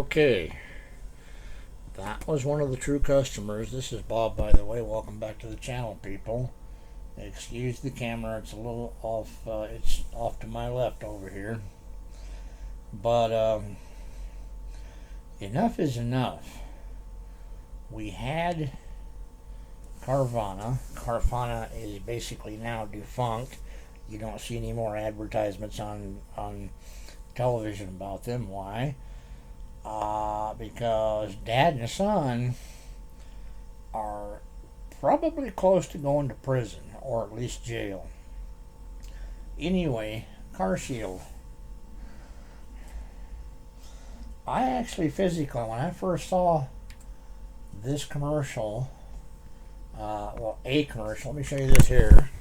Okay, that was one of the true customers. This is Bob, by the way. Welcome back to the channel, people. Excuse the camera; it's a little off. It's off to my left over here. But enough is enough. We had Carvana. Carvana is basically now defunct. You don't see any more advertisements on television about them. Why? Because Dad and son are probably close to going to prison, or at least jail. Anyway, carshield. I actually physically, when I first saw this commercial, a commercial, let me show you this here.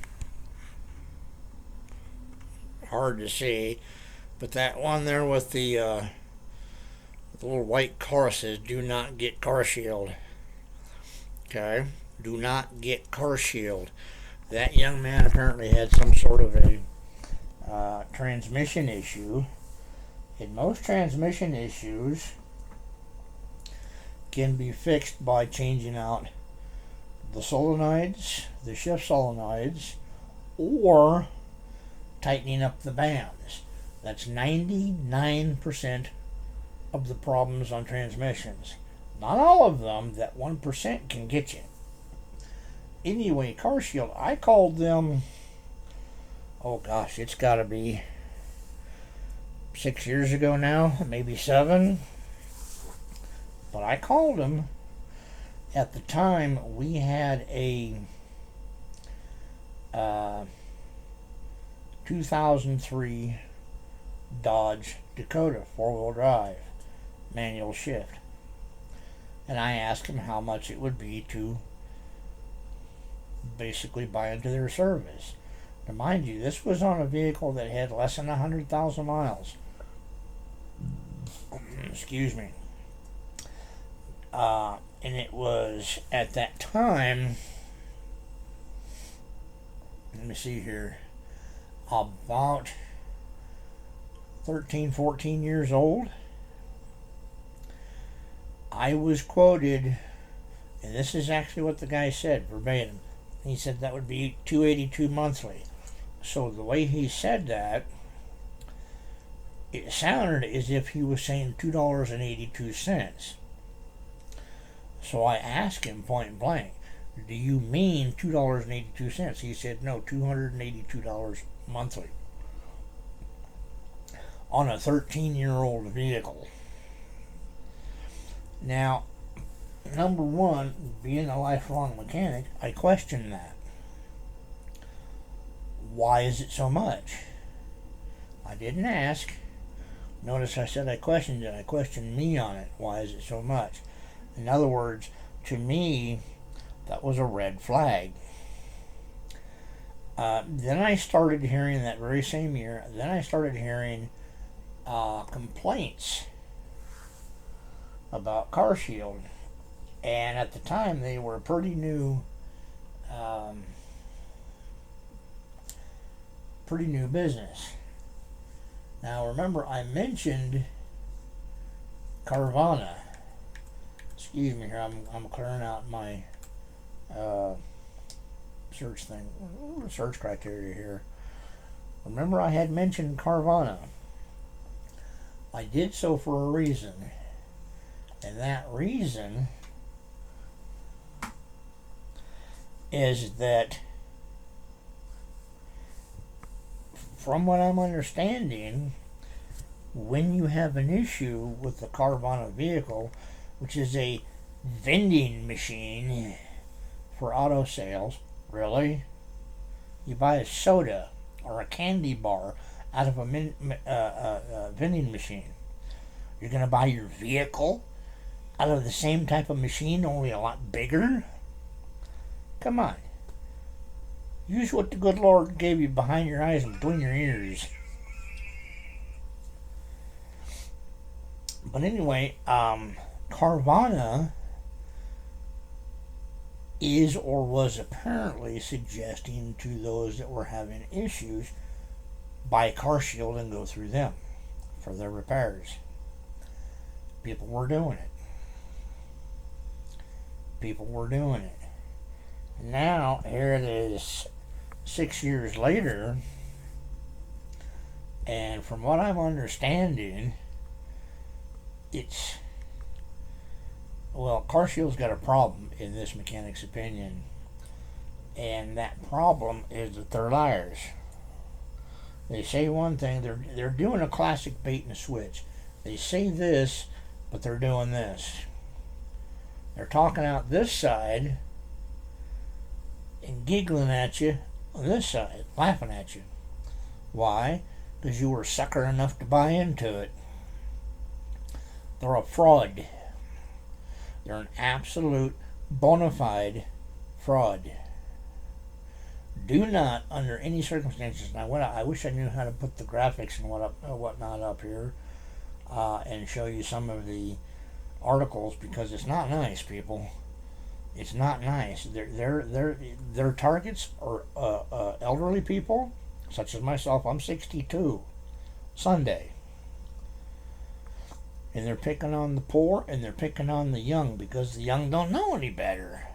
Hard to see, but that one there with the little white car says, "Do not get carshield." Okay, do not get carshield. That young man apparently had some sort of a transmission issue. And most transmission issues can be fixed by changing out the solenoids, the shift solenoids, or tightening up the bands. That's 99% of the problems on transmissions. Not all of them. That 1% can get you. Anyway, carshield, I called them, oh gosh, it's got to be 6 years ago now, maybe 7. But I called them. At the time, we had a 2003 Dodge Dakota 4-wheel drive manual shift, and I asked them how much it would be to basically buy into their service. Now, mind you, this was on a vehicle that had less than 100,000 miles. Excuse me. And it was at that time, let me see here, about 13, 14 years old. I was quoted, and this is actually what the guy said verbatim. He said that would be $282 monthly. So the way he said that, it sounded as if he was saying $2.82. So I asked him point blank, "Do you mean $2.82? He said, "No, $282 monthly on a 13-year-old vehicle." Now, number one, being a lifelong mechanic, I question that. Why is it so much? I didn't ask. Notice I said I questioned it. I questioned me on it. Why is it so much? In other words, to me, that was a red flag. Then I started hearing that very same year, then I started hearing complaints about carshield. And at the time, they were pretty new business. Now remember, I mentioned Carvana. Excuse me here, I'm clearing out my search criteria here. Remember, I had mentioned Carvana. I did so for a reason, and that reason is that, from what I'm understanding, when you have an issue with the Carvana vehicle, which is a vending machine for auto sales, really, you buy a soda or a candy bar out of a vending machine. You're going to buy your vehicle out of the same type of machine, only a lot bigger? Come on. Use what the good Lord gave you behind your eyes and between your ears. But anyway, Carvana is or was apparently suggesting to those that were having issues, buy carshield and go through them for their repairs. People were doing it. People were doing it. Now, here it is 6 years later, and from what I'm understanding, CarShield's got a problem in this mechanic's opinion, and that problem is that they're liars. They say one thing, they're doing a classic bait and switch. They say this, but they're doing this. They're talking out this side and giggling at you on this side, laughing at you. Why? Because you were sucker enough to buy into it. They're a fraud. They're an absolute bona fide fraud. Do not, under any circumstances, and I wish I knew how to put the graphics and whatnot up here and show you some of the articles, because it's not nice, people. It's not nice. Their targets are elderly people, such as myself. I'm 62 Sunday. And they're picking on the poor, and they're picking on the young, because the young don't know any better.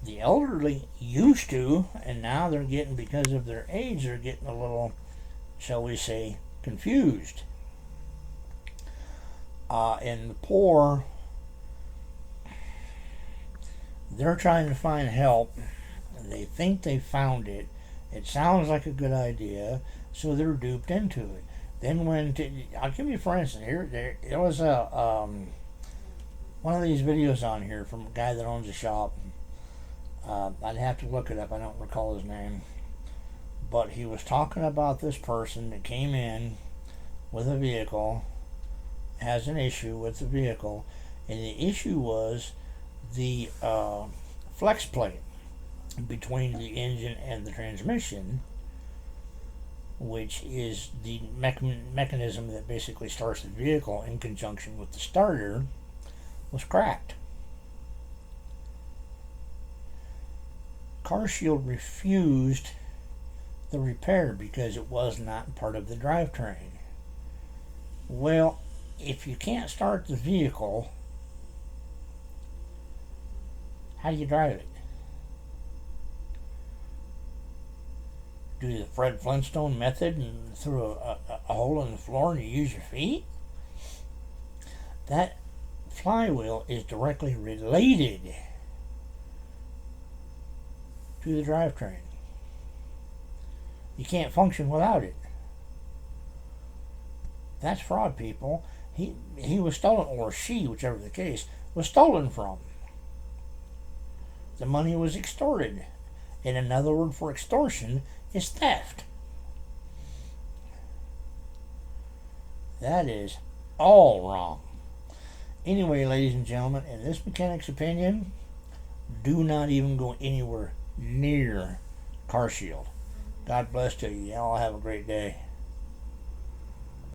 The elderly used to, and now they're getting, because of their age, they're getting a little, shall we say, confused. And the poor, they're trying to find help. They think they found it. It sounds like a good idea, so they're duped into it. Then I'll give you for instance, there was one of these videos on here from a guy that owns a shop. I'd have to look it up. I don't recall his name. But he was talking about this person that came in with a vehicle, has an issue with the vehicle, and the issue was the flex plate between the engine and the transmission, which is the mechanism that basically starts the vehicle in conjunction with the starter, was cracked. CarShield refused the repair because it was not part of the drivetrain. Well, if you can't start the vehicle, how do you drive it? Do the Fred Flintstone method and through a hole in the floor and you use your feet? That flywheel is directly related to the drivetrain. You can't function without it. That's fraud, people. He was stolen, or she, whichever the case, was stolen from. The money was extorted. And another word for extortion is theft. That is all wrong. Anyway, ladies and gentlemen, in this mechanic's opinion, do not even go anywhere near CarShield. God bless to you. Y'all have a great day.